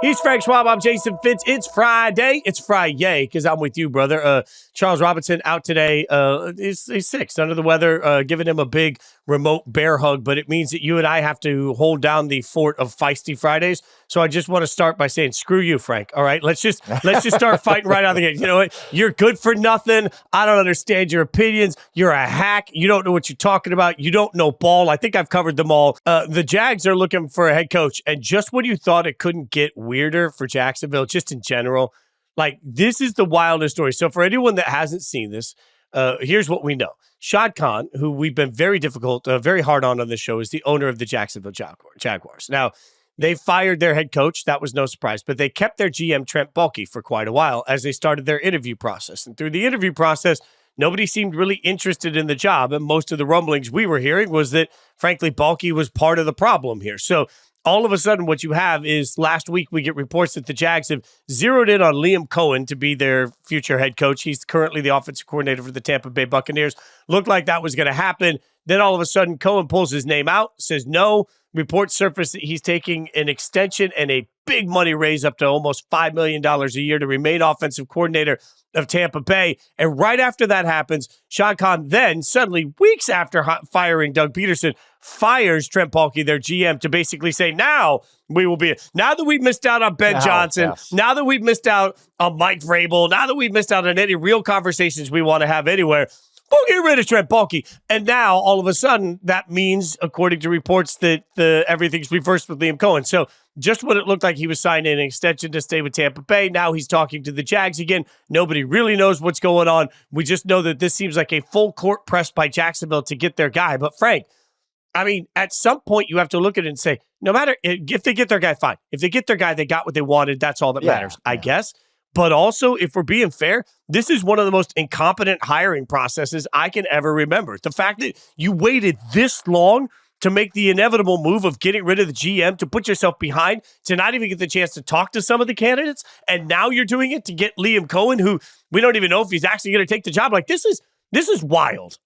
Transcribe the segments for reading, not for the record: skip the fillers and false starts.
He's Frank Schwab. I'm Jason Fitz. It's Friday. It's Friday because I'm with you, brother. Charles Robinson out today. He's sick, he's under the weather. Giving him a big remote bear hug, but it means that you and I have to hold down the fort of Feisty Fridays. So I just want to start by saying, screw you, Frank. All right, let's just start fighting right out of the gate. You know what? You're good for nothing. I don't understand your opinions. You're a hack. You don't know what you're talking about. You don't know ball. I think I've covered them all. The Jags are looking for a head coach, and just when you thought it couldn't get weirder for Jacksonville, just in general, like this is the wildest story. So for anyone that hasn't seen this, here's what we know. Shad Khan, who we've been very hard on this show, is the owner of the Jacksonville Jaguars. Now, they fired their head coach. That was no surprise, but they kept their GM, Trent Baalke, for quite a while as they started their interview process. And through the interview process, nobody seemed really interested in the job. And most of the rumblings we were hearing was that, frankly, Baalke was part of the problem here. So all of a sudden, what you have is last week we get reports that the Jags have zeroed in on Liam Coen to be their future head coach. He's currently the offensive coordinator for the Tampa Bay Buccaneers. Looked like that was going to happen. Then all of a sudden, Coen pulls his name out, says no. Reports surface that he's taking an extension and a big money raise up to almost $5 million a year to remain offensive coordinator of Tampa Bay. And right after that happens, Shad Khan then suddenly, weeks after firing Doug Peterson, fires Trent Baalke, their GM, to basically say, now that we've missed out on Ben Johnson, yes. Now that we've missed out on Mike Vrabel, now that we've missed out on any real conversations we want to have anywhere, we'll get rid of Trent Baalke. And now, all of a sudden, that means, according to reports, that everything's reversed with Liam Coen. So just when it looked like he was signing an extension to stay with Tampa Bay, now he's talking to the Jags again. Nobody really knows what's going on. We just know that this seems like a full court press by Jacksonville to get their guy. But Frank, I mean, at some point, you have to look at it and say, no matter if they get their guy, fine. If they get their guy, they got what they wanted. That's all that matters, I guess. But also, if we're being fair, this is one of the most incompetent hiring processes I can ever remember. The fact that you waited this long to make the inevitable move of getting rid of the GM, to put yourself behind, to not even get the chance to talk to some of the candidates, and now you're doing it to get Liam Coen, who we don't even know if he's actually going to take the job. Like, this is wild.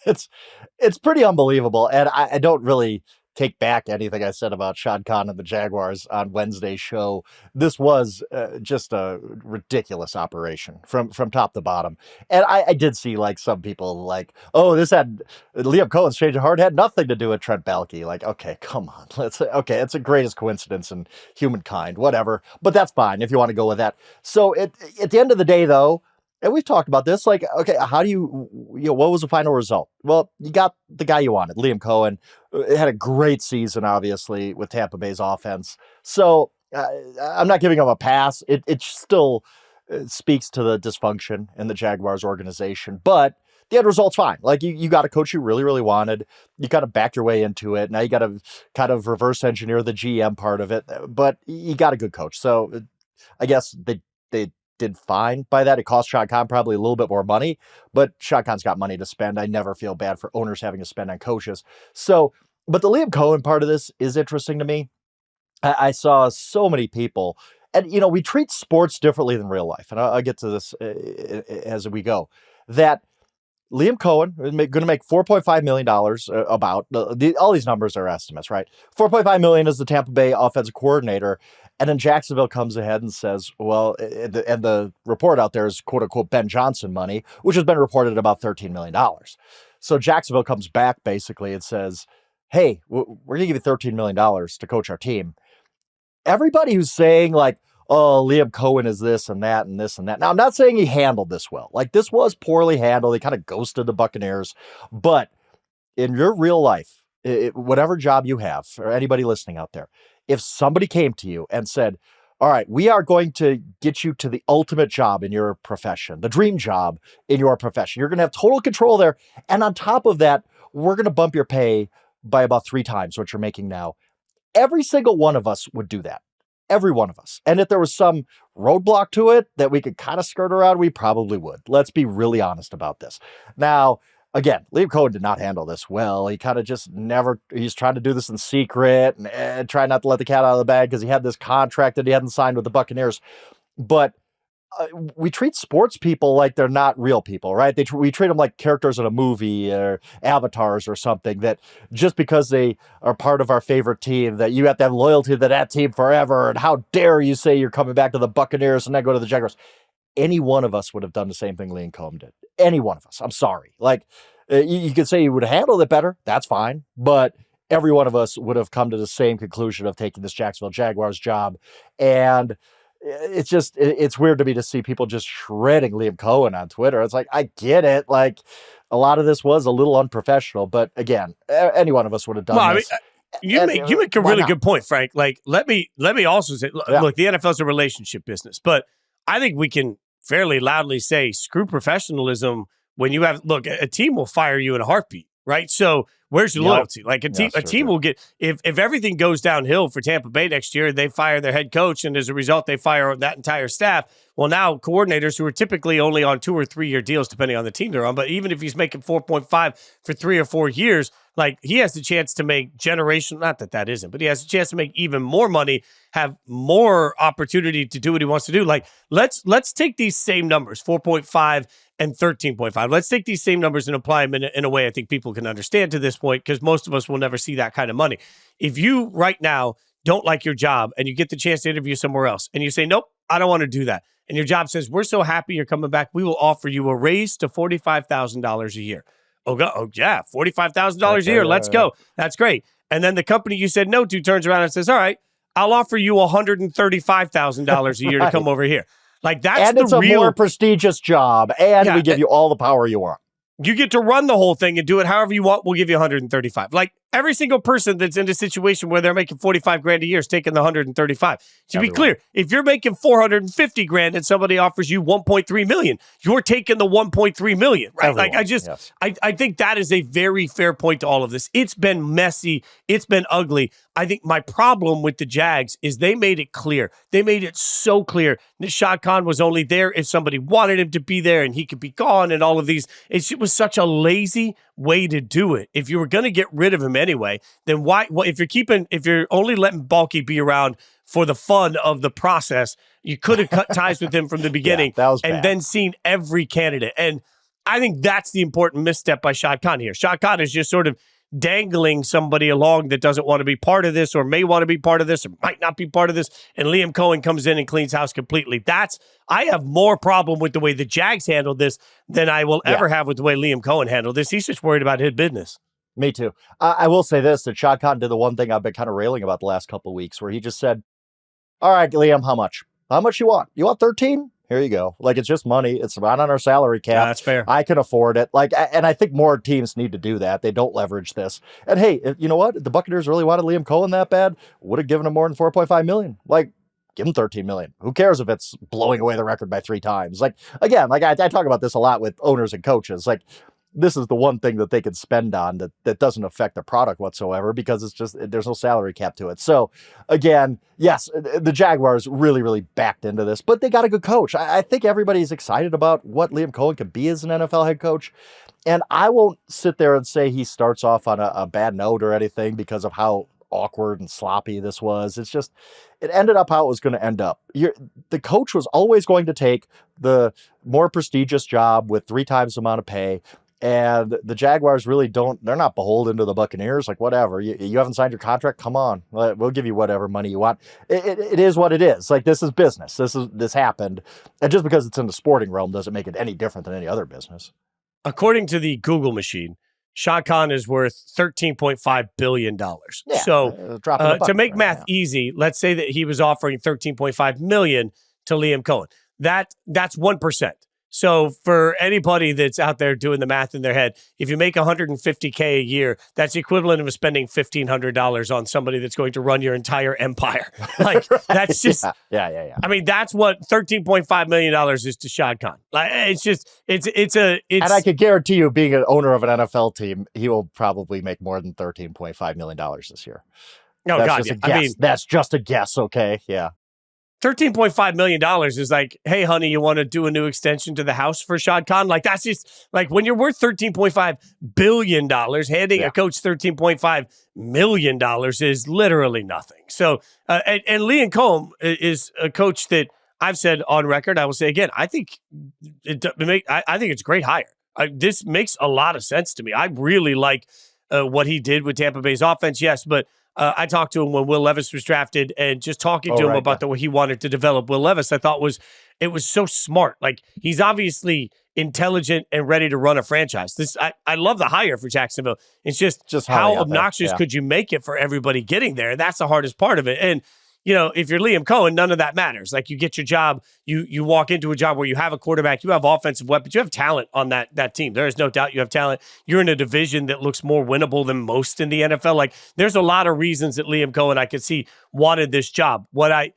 It's pretty unbelievable, and I don't really take back anything I said about Shad Khan and the Jaguars on Wednesday's show. This was just a ridiculous operation from top to bottom. And I did see like some people like, oh, this had Liam Cohen's change of heart had nothing to do with Trent Baalke. Like, okay, come on. It's the greatest coincidence in humankind, whatever. But that's fine if you want to go with that. So at the end of the day, though, and we've talked about this, like, okay, how do what was the final result? Well, you got the guy you wanted, Liam Coen. It had a great season, obviously, with Tampa Bay's offense. So I'm not giving him a pass. It still speaks to the dysfunction in the Jaguars organization, but the end result's fine. Like, you got a coach you really, really wanted. You got to back your way into it. Now you got to kind of reverse engineer the GM part of it, but you got a good coach. So I guess they did fine by that. It cost Shad Khan probably a little bit more money, but Shad Khan's got money to spend. I never feel bad for owners having to spend on coaches. So, but the Liam Coen part of this is interesting to me. I saw so many people, and we treat sports differently than real life. And I'll get to this as we go, that Liam Coen is going to make $4.5 million all these numbers are estimates, right? $4.5 million is the Tampa Bay offensive coordinator. And then Jacksonville comes ahead and says, well, and the report out there is quote unquote Ben Johnson money, which has been reported at about $13 million. So Jacksonville comes back basically and says, hey, we're going to give you $13 million to coach our team. Everybody who's saying like, oh, Liam Coen is this and that and this and that. Now, I'm not saying he handled this well. Like, this was poorly handled. He kind of ghosted the Buccaneers. But in your real life, whatever job you have, or anybody listening out there, if somebody came to you and said, all right, we are going to get you to the ultimate job in your profession, the dream job in your profession. You're going to have total control there. And on top of that, we're going to bump your pay by about 3 times what you're making now. Every single one of us would do that. Every one of us. And if there was some roadblock to it that we could kind of skirt around, we probably would. Let's be really honest about this. Now, again, Liam Coen did not handle this well. He kind of just he's trying to do this in secret and try not to let the cat out of the bag because he had this contract that he hadn't signed with the Buccaneers. But we treat sports people like they're not real people, right? We treat them like characters in a movie or avatars or something, that just because they are part of our favorite team, that you have to have loyalty to that team forever. And how dare you say you're coming back to the Buccaneers and then go to the Jaguars? Any one of us would have done the same thing Liam Coen did. Any one of us. I'm sorry. Like, you could say you would have handled it better. That's fine. But every one of us would have come to the same conclusion of taking this Jacksonville Jaguars job. And it's weird to me to see people just shredding Liam Coen on Twitter. It's like, I get it. Like, a lot of this was a little unprofessional, but again, any one of us would have done this. You make a really good point, Frank. Like, let me also say, look, the NFL is a relationship business, but I think we can fairly loudly say, screw professionalism. When you have, look, a team will fire you in a heartbeat, right? So where's your loyalty? Like, a team will get, if everything goes downhill for Tampa Bay next year, they fire their head coach, and as a result, they fire that entire staff. Well, now coordinators who are typically only on 2 or 3 year deals, depending on the team they're on, but even if he's making 4.5 for 3 or 4 years, like, he has the chance to make not that isn't, but he has a chance to make even more money, have more opportunity to do what he wants to do. Like, let's take these same numbers, 4.5 and 13.5. Let's take these same numbers and apply them in a way I think people can understand to this point, because most of us will never see that kind of money. If you right now don't like your job and you get the chance to interview somewhere else and you say, nope, I don't want to do that, and your job says, we're so happy you're coming back, we will offer you a raise to $45,000 a year. Oh yeah, $45,000 a year. Let's go. That's great. And then the company you said no to turns around and says, all right, I'll offer you $135,000 a year to come over here. Like, that's and it's a more prestigious job, and we give you all the power you want. You get to run the whole thing and do it however you want. We'll give you 135. Like, every single person that's in a situation where they're making 45 grand a year is taking the 135. To be clear, if you're making 450 grand and somebody offers you 1.3 million, you're taking the 1.3 million, right? Everyone, like, I think that is a very fair point to all of this. It's been messy. It's been ugly. I think my problem with the Jags is they made it clear. They made it so clear that Shad Khan was only there if somebody wanted him to be there and he could be gone and all of these. It was such a lazy way to do it. If you were going to get rid of him anyway, then why? Well, if you're only letting Balky be around for the fun of the process, you could have cut ties with him from the beginning and then seen every candidate. And I think that's the important misstep by Shad Khan here. Shad Khan is just sort of dangling somebody along that doesn't want to be part of this, or may want to be part of this, or might not be part of this, and Liam Coen comes in and cleans house completely. I have more problem with the way the Jags handled this than I will ever have with the way Liam Coen handled this. He's just worried about his business. Me too. I will say this, that Shad Khan did the one thing I've been kind of railing about the last couple of weeks, where he just said, all right, Liam, how much? How much you want? You want 13? Here you go. Like, it's just money. It's not on our salary cap. That's fair. I can afford it. Like, and I think more teams need to do that. They don't leverage this. And hey, you know what? If the Buccaneers really wanted Liam Coen that bad, would have given him more than 4.5 million. Like, give him 13 million. Who cares if it's blowing away the record by 3 times? Like, again, like I talk about this a lot with owners and coaches. Like, this is the one thing that they can spend on that doesn't affect the product whatsoever, because it's just, there's no salary cap to it. So again, yes, the Jaguars really, really backed into this, but they got a good coach. I think everybody's excited about what Liam Coen could be as an NFL head coach. And I won't sit there and say he starts off on a bad note or anything because of how awkward and sloppy this was. It's just, it ended up how it was going to end up. The coach was always going to take the more prestigious job with 3 times the amount of pay. And the Jaguars really they're not beholden to the Buccaneers. Like, whatever, you haven't signed your contract, come on, we'll give you whatever money you want. It is what it is. Like, this is business. This happened. And just because it's in the sporting realm doesn't make it any different than any other business. According to the Google machine, Shad Khan is worth $13.5 billion. Yeah, so to make math easy, let's say that he was offering $13.5 million to Liam Coen. That's 1%. So for anybody that's out there doing the math in their head, if you make $150K a year, that's the equivalent of spending $1,500 on somebody that's going to run your entire empire. Like, that's just, yeah. I mean, that's what $13.5 million is to Shad Khan. Like, and I could guarantee you, being an owner of an NFL team, he will probably make more than $13.5 million this year. Oh, that's God, just a guess. I mean, that's just a guess. Okay. Yeah. $13.5 million is like, hey, honey, you want to do a new extension to the house for Shad Khan? Like, that's just like, when you're worth $13.5 billion, handing a coach $13.5 million is literally nothing. So, and Liam Coen is a coach that I've said on record, I will say again, I think I think it's a great hire. This makes a lot of sense to me. I really like what he did with Tampa Bay's offense, yes, but I talked to him when Will Levis was drafted, and just talking to him about the way he wanted to develop Will Levis, I thought was so smart. Like, he's obviously intelligent and ready to run a franchise. I love the hire for Jacksonville. It's just how obnoxious could you make it for everybody getting there? And that's the hardest part of it. And if you're Liam Coen, none of that matters. Like, you get your job, you walk into a job where you have a quarterback, you have offensive weapons, you have talent on that team. There is no doubt you have talent. You're in a division that looks more winnable than most in the NFL. Like, there's a lot of reasons that Liam Coen, I could see, wanted this job. What I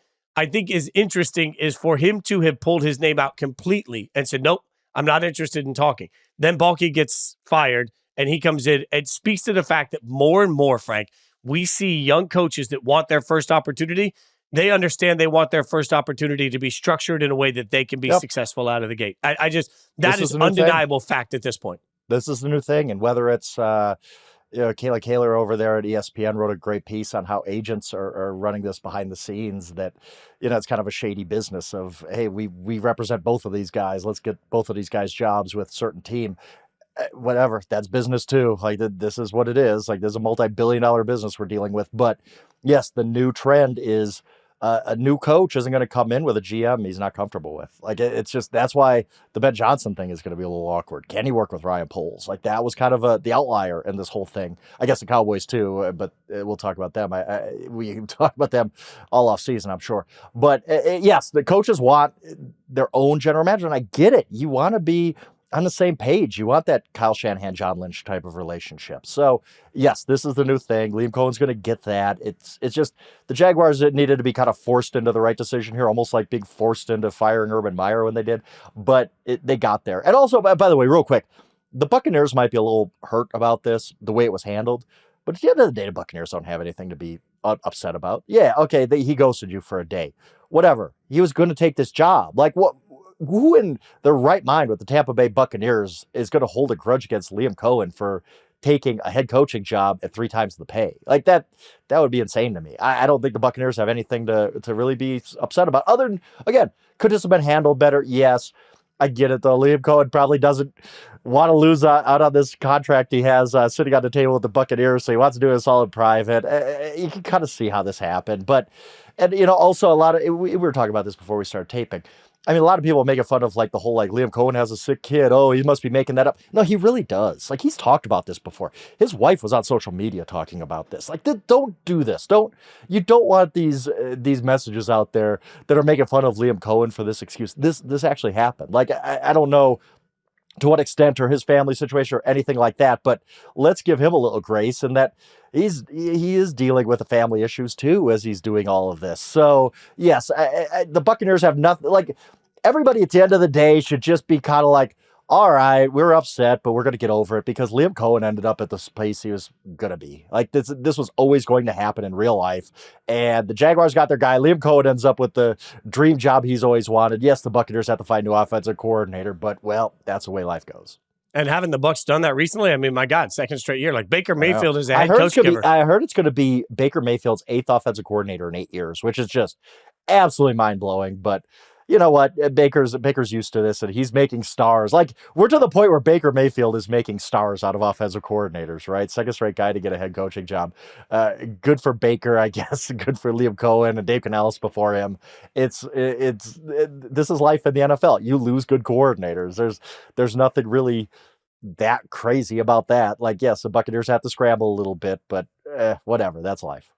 think is interesting is for him to have pulled his name out completely and said, nope, I'm not interested in talking. Then Baalke gets fired, and he comes in and speaks to the fact that more and more, Frank, we see young coaches that want their first opportunity. They understand they want their first opportunity to be structured in a way that they can be successful out of the gate. That is undeniable fact at this point. This is the new thing. And whether it's, Kayla Kaler over there at ESPN wrote a great piece on how agents are running this behind the scenes, that, it's kind of a shady business of, hey, we represent both of these guys. Let's get both of these guys jobs with a certain team. Whatever, that's business too. Like, this is what it is. Like, there's a multi-billion-dollar business we're dealing with. But yes, the new trend is a new coach isn't going to come in with a GM he's not comfortable with. Like, it's just, that's why the Ben Johnson thing is going to be a little awkward. Can he work with Ryan Poles? Like, that was kind of the outlier in this whole thing. I guess the Cowboys too, but we'll talk about them. We can talk about them all off season, I'm sure. But yes, the coaches want their own general manager, and I get it. You want to be on the same page. You want that Kyle Shanahan, John Lynch type of relationship. So yes, this is the new thing. Liam Cohen's going to get that. It's just the Jaguars needed to be kind of forced into the right decision here, almost like being forced into firing Urban Meyer when they did, but they got there. And also, by the way, real quick, the Buccaneers might be a little hurt about this, the way it was handled, but at the end of the day, the Buccaneers don't have anything to be upset about. Yeah, okay, he ghosted you for a day. Whatever. He was going to take this job. Like, what? Who in their right mind with the Tampa Bay Buccaneers is going to hold a grudge against Liam Coen for taking a head coaching job at 3 times the pay? Like, that would be insane to me. I don't think the Buccaneers have anything to really be upset about. Other than, again, could this have been handled better? Yes. I get it, though. Liam Coen probably doesn't want to lose out on this contract he has sitting on the table with the Buccaneers, so he wants to do this all in private. You can kind of see how this happened. But, also a lot of, we were talking about this before we started taping. I mean, a lot of people making fun of the whole Liam Coen has a sick kid. Oh, he must be making that up. No, he really does. He's talked about this before. His wife was on social media talking about this. Don't do this. You don't want these messages out there that are making fun of Liam Coen for this excuse. This actually happened. I don't know to what extent or his family situation or anything like that, but let's give him a little grace in that he is dealing with the family issues too as he's doing all of this. So yes, the Buccaneers have nothing. Everybody at the end of the day should just be kind of all right, we're upset, but we're going to get over it because Liam Coen ended up at the place he was going to be. This was always going to happen in real life. And the Jaguars got their guy. Liam Coen ends up with the dream job he's always wanted. Yes, the Buccaneers have to find a new offensive coordinator, but, well, that's the way life goes. And haven't the Bucs done that recently? I mean, my God, second straight year. Baker Mayfield is a head coach giver. I heard it's going to be Baker Mayfield's 8th offensive coordinator in 8 years, which is just absolutely mind-blowing. But you know what? Baker's used to this, and he's making stars. We're to the point where Baker Mayfield is making stars out of offensive coordinators, right? Second-straight guy to get a head coaching job. Good for Baker, I guess. Good for Liam Coen and Dave Canales before him. This is life in the NFL. You lose good coordinators. There's nothing really that crazy about that. Yes, the Buccaneers have to scramble a little bit, but whatever. That's life.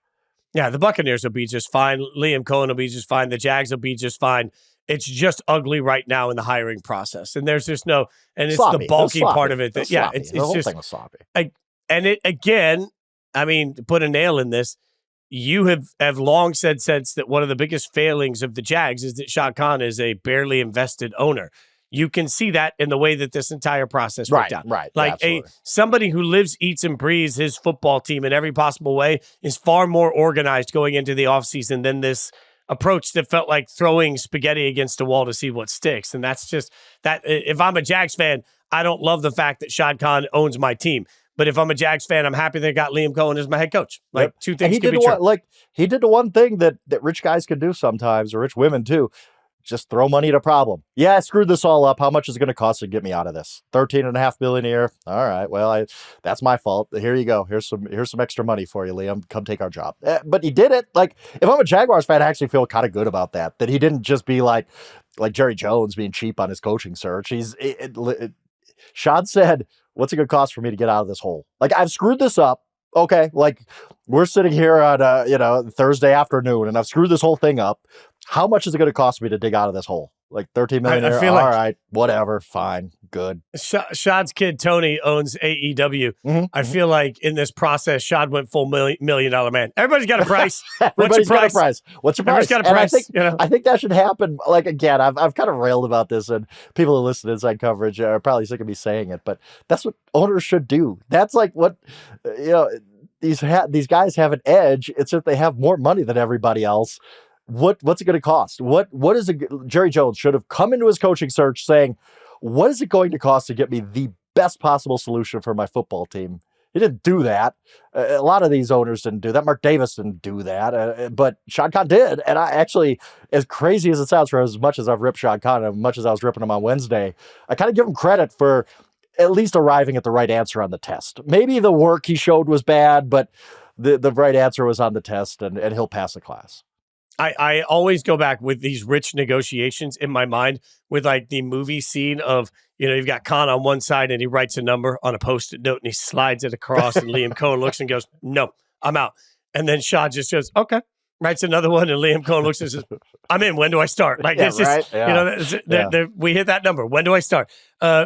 Yeah, the Buccaneers will be just fine. Liam Coen will be just fine. The Jags will be just fine. It's just ugly right now in the hiring process. And there's just no, and it's sloppy. The Baalke part of it. It's the whole thing was sloppy. Again, I mean, to put a nail in this, you have long said since that one of the biggest failings of the Jags is that Shad Khan is a barely invested owner. You can see that in the way that this entire process worked out. Right. Somebody who lives, eats, and breathes his football team in every possible way is far more organized going into the offseason than this approach that felt like throwing spaghetti against a wall to see what sticks. And that's just that. If I'm a Jags fan, I don't love the fact that Shad Khan owns my team. But if I'm a Jags fan, I'm happy they got Liam Coen as my head coach. Two things can be true. He did the one thing that rich guys can do sometimes, or rich women too. just throw money at a problem. Yeah, I screwed this all up. How much is it going to cost to get me out of this? $13.5 million a year. All right. Well, that's my fault. Here you go. Here's some extra money for you, Liam. Come take our job. But he did it. Like, if I'm a Jaguars fan, I actually feel kind of good about that he didn't just be like Jerry Jones being cheap on his coaching search. Shad said, what's it going to cost for me to get out of this hole? Like, I've screwed this up. Okay. Like, we're sitting here on, Thursday afternoon, and I've screwed this whole thing up. How much is it going to cost me to dig out of this hole? Like $13 million. I feel all right, whatever, fine, good. Shad's kid Tony owns AEW. I feel like in this process, Shad went full $1 million man. Everybody's got a price. Everybody's got a price. What's your price? Everybody's got a price. I think that should happen. Like, again, I've kind of railed about this, and people who listen to Inside Coverage are probably sick of me saying it, but that's what owners should do. That's like what these guys have an edge. It's that they have more money than everybody else. What's it going to cost? What is it? Jerry Jones should have come into his coaching search saying, what is it going to cost to get me the best possible solution for my football team? He didn't do that. A lot of these owners didn't do that. Mark Davis didn't do that, but Shad Khan did. And I actually, as crazy as it sounds, for as much as I've ripped Shad Khan, as much as I was ripping him on Wednesday, I kind of give him credit for at least arriving at the right answer on the test. Maybe the work he showed was bad, but the right answer was on the test, and he'll pass the class. I always go back with these rich negotiations in my mind with like the movie scene of, you've got Khan on one side and he writes a number on a Post-it note and he slides it across and Liam Coen looks and goes, no, I'm out. And then Shad just goes, okay, writes another one and Liam Coen looks and says, I'm in. When do I start? Like, it's just, we hit that number. When do I start?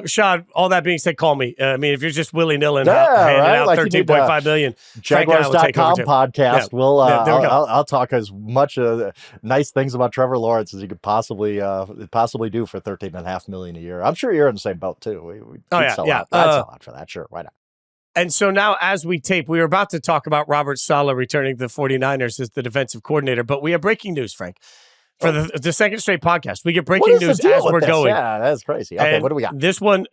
Shad, all that being said, call me. I mean, if you're just willy-nilly handing out like $13.5 million, Jaguars.com podcast. Yeah. I'll talk as much nice things about Trevor Lawrence as you could possibly do for $13.5 million a year. I'm sure you're in the same boat too. I'd sell out for that. Sure, why not? And so now, as we tape, we were about to talk about Robert Salah returning to the 49ers as the defensive coordinator, but we have breaking news, Frank. For the second straight podcast, we get breaking news as we're going. Yeah, that's crazy. Okay, what do we got? This one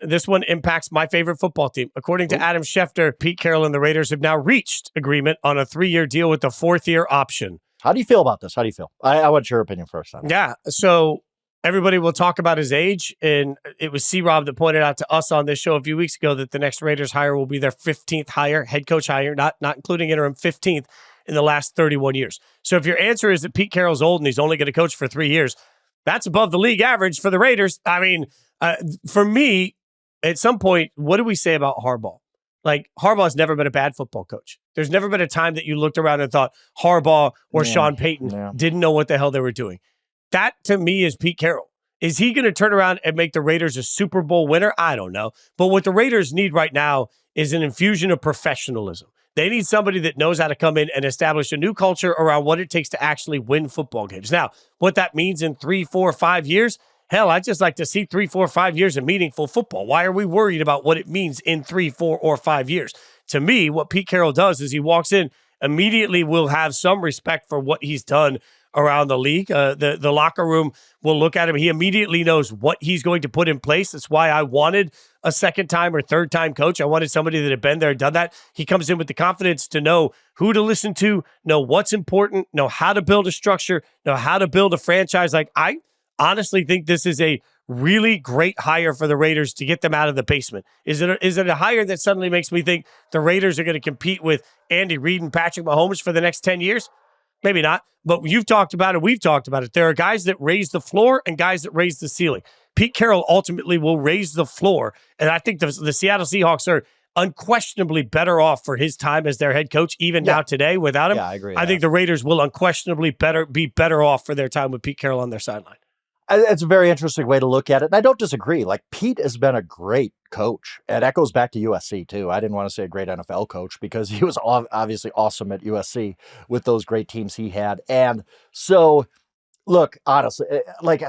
impacts my favorite football team. According to Adam Schefter, Pete Carroll and the Raiders have now reached agreement on a 3-year deal with a 4th-year option. How do you feel about this? How do you feel? I want your opinion first. Yeah, so everybody will talk about his age, and it was C-Rob that pointed out to us on this show a few weeks ago that the next Raiders hire will be their 15th hire, head coach hire, not including interim, 15th in the last 31 years. So if your answer is that Pete Carroll's old and he's only going to coach for 3 years, that's above the league average for the Raiders. I mean, for me, at some point, what do we say about Harbaugh? Like, Harbaugh's never been a bad football coach. There's never been a time that you looked around and thought Harbaugh or Sean Payton didn't know what the hell they were doing. That, to me, is Pete Carroll. Is he going to turn around and make the Raiders a Super Bowl winner? I don't know. But what the Raiders need right now is an infusion of professionalism. They need somebody that knows how to come in and establish a new culture around what it takes to actually win football games. Now, what that means in 3, 4, 5 years, hell, I'd just like to see 3, 4, 5 years of meaningful football. Why are we worried about what it means in 3, 4, or 5 years? To me, what Pete Carroll does is he walks in, immediately will have some respect for what he's done around the league. The locker room will look at him. He immediately knows what he's going to put in place. That's why I wanted a second-time or third-time coach. I wanted somebody that had been there, done that. He comes in with the confidence to know who to listen to, know what's important, know how to build a structure, know how to build a franchise. Like, I honestly think this is a really great hire for the Raiders to get them out of the basement. Is it a hire that suddenly makes me think the Raiders are going to compete with Andy Reid and Patrick Mahomes for the next 10 years? Maybe not, but you've talked about it. We've talked about it. There are guys that raise the floor and guys that raise the ceiling. Pete Carroll ultimately will raise the floor, and I think the Seattle Seahawks are unquestionably better off for his time as their head coach, even now today without him. Yeah, I agree. I think the Raiders will unquestionably be better off for their time with Pete Carroll on their sideline. It's a very interesting way to look at it, and I don't disagree. Like, Pete has been a great coach, and that goes back to USC too. I didn't want to say a great NFL coach because he was obviously awesome at USC with those great teams he had. And so, look, honestly, like,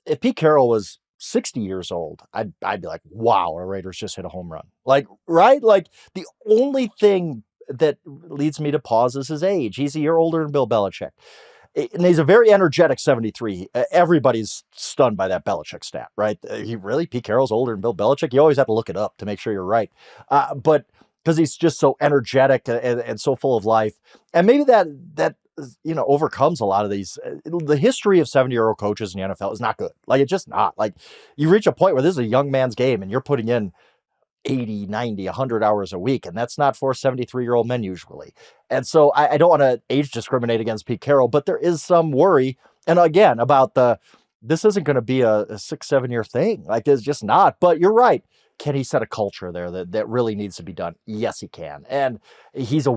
if Pete Carroll was 60 years old, I'd be like, wow, our Raiders just hit a home run. Like, right? Like, the only thing that leads me to pause is his age. He's a year older than Bill Belichick. And he's a very energetic 73. Everybody's stunned by that Belichick stat, right? Pete Carroll's older than Bill Belichick? You always have to look it up to make sure you're right. But because he's just so energetic and so full of life. And maybe that overcomes a lot of these. The history of 70-year-old coaches in the NFL is not good. Like, it's just not. Like, you reach a point where this is a young man's game and you're putting in 80, 90, 100 hours a week, and that's not for 73-year-old men usually. And so I don't want to age discriminate against Pete Carroll, but there is some worry, and again, about this isn't going to be a 6-7 year thing. Like, it's just not. But you're right. Can he set a culture there that really needs to be done? Yes, he can. And he's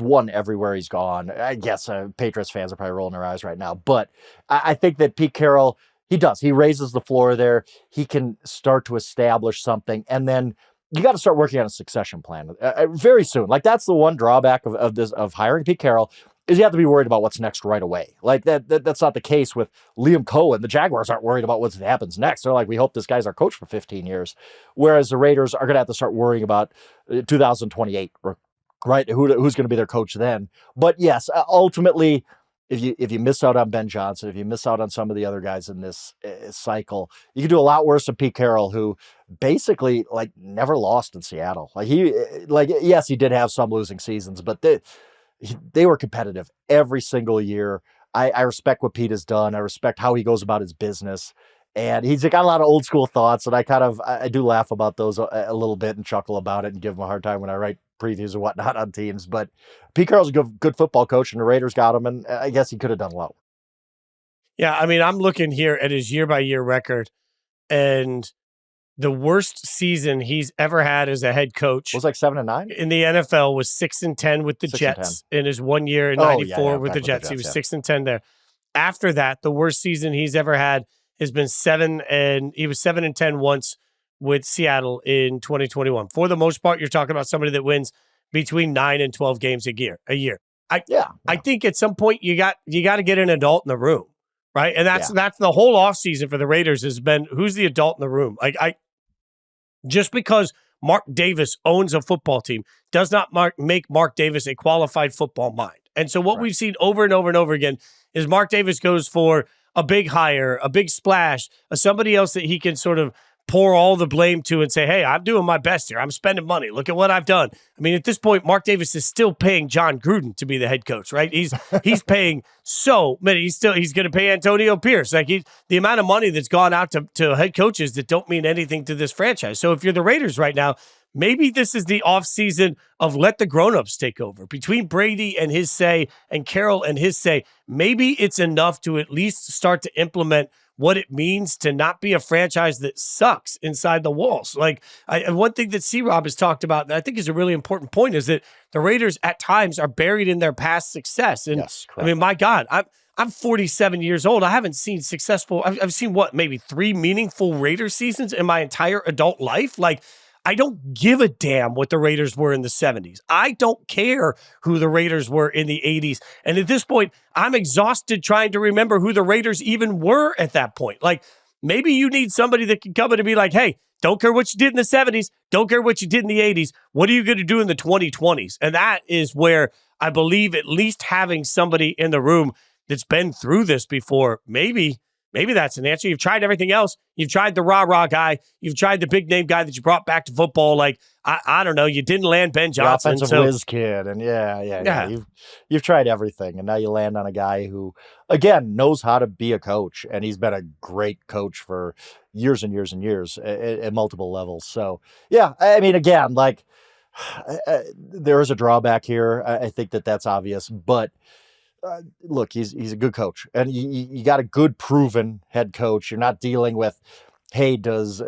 won everywhere he's gone. I guess Patriots fans are probably rolling their eyes right now. But I think that Pete Carroll, he does. He raises the floor there. He can start to establish something. And then you got to start working on a succession plan very soon. Like, that's the one drawback of hiring Pete Carroll, is you have to be worried about what's next right away. Like, that's not the case with Liam Coen. The Jaguars aren't worried about what happens next. They're like, we hope this guy's our coach for 15 years. Whereas the Raiders are going to have to start worrying about 2028, right? Who's going to be their coach then? But yes, ultimately, if you miss out on Ben Johnson, if you miss out on some of the other guys in this cycle, you can do a lot worse than Pete Carroll, who basically like never lost in Seattle. Yes, he did have some losing seasons, but they were competitive every single year. I respect what Pete has done. I respect how he goes about his business. And he's got a lot of old school thoughts, and I do laugh about those a little bit and chuckle about it and give him a hard time when I write previews and whatnot on teams. But Pete Carroll's a good football coach, and the Raiders got him, and I guess he could have done a lot. Yeah, I mean, I'm looking here at his year-by-year record, and the worst season he's ever had as a head coach was like 7-9 in the NFL was 6-10 with the Jets in his 1 year in '94 with the Jets. He was 6-10 there. After that, the worst season he's ever had has been 7-10 once with Seattle in 2021. For the most part, you're talking about somebody that wins between 9 and 12 games a year. I think at some point you got to get an adult in the room, right? And that's the whole offseason for the Raiders has been, who's the adult in the room? Just because Mark Davis owns a football team does not make Mark Davis a qualified football mind. And so what we've seen over and over and over again is Mark Davis goes for a big hire, a big splash, somebody else that he can sort of pour all the blame to and say, hey, I'm doing my best here. I'm spending money. Look at what I've done. I mean, at this point, Mark Davis is still paying John Gruden to be the head coach, right? He's paying so many. He's going to pay Antonio Pierce. Like, the amount of money that's gone out to head coaches that don't mean anything to this franchise. So if you're the Raiders right now, maybe this is the offseason of let the grown-ups take over. Between Brady and his say and Carroll and his say, maybe it's enough to at least start to implement what it means to not be a franchise that sucks inside the walls. Like, one thing that C-Rob has talked about that I think is a really important point is that the Raiders at times are buried in their past success. And yes, I mean, my God, I'm 47 years old. I haven't seen successful. I've seen maybe 3 meaningful Raiders seasons in my entire adult life. Like, I don't give a damn what the Raiders were in the 70s. I don't care who the Raiders were in the 80s. And at this point, I'm exhausted trying to remember who the Raiders even were at that point. Like, maybe you need somebody that can come in and be like, hey, don't care what you did in the 70s. Don't care what you did in the 80s. What are you going to do in the 2020s? And that is where I believe at least having somebody in the room that's been through this before, maybe that's an answer. You've tried everything else. You've tried the rah-rah guy. You've tried the big-name guy that you brought back to football. Like, I don't know. You didn't land Ben Johnson. The offensive whiz kid. And yeah. You've tried everything. And now you land on a guy who, again, knows how to be a coach. And he's been a great coach for years and years and years at multiple levels. So, yeah, I mean, again, like, there is a drawback here. I think that's obvious. But look, he's a good coach, and you got a good proven head coach. You're not dealing with, hey, does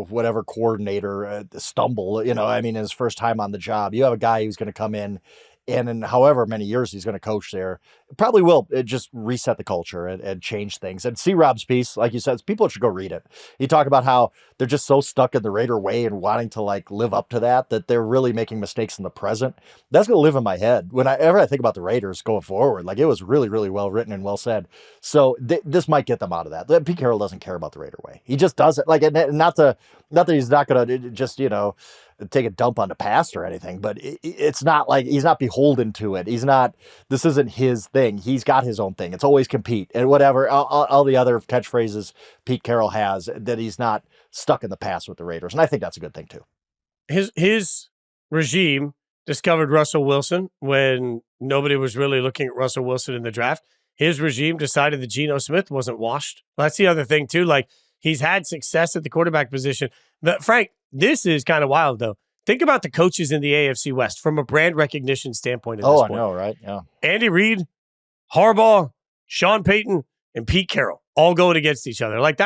whatever coordinator stumble? I mean, his first time on the job. You have a guy who's going to come in, and in however many years he's going to coach there, probably will just reset the culture and change things. And C-Rob's piece, like you said, people should go read it. He talked about how they're just so stuck in the Raider way and wanting to live up to that they're really making mistakes in the present. That's going to live in my head whenever I think about the Raiders going forward. Like, it was really, really well written and well said. So this might get them out of that. Pete Carroll doesn't care about the Raider way. He just doesn't. Like, not that he's not going to just, take a dump on the past or anything, but it's not like he's not beholden to it. This isn't his thing. He's got his own thing. It's always compete and whatever, all the other catchphrases Pete Carroll has, that he's not stuck in the past with the Raiders. And I think that's a good thing too. His regime discovered Russell Wilson when nobody was really looking at Russell Wilson in the draft. His regime decided that Geno Smith wasn't washed. That's the other thing, too. Like, he's had success at the quarterback position. But, Frank, this is kind of wild, though. Think about the coaches in the AFC West from a brand recognition standpoint at this point. I know, right? Yeah. Andy Reid, Harbaugh, Sean Payton, and Pete Carroll all going against each other. Like,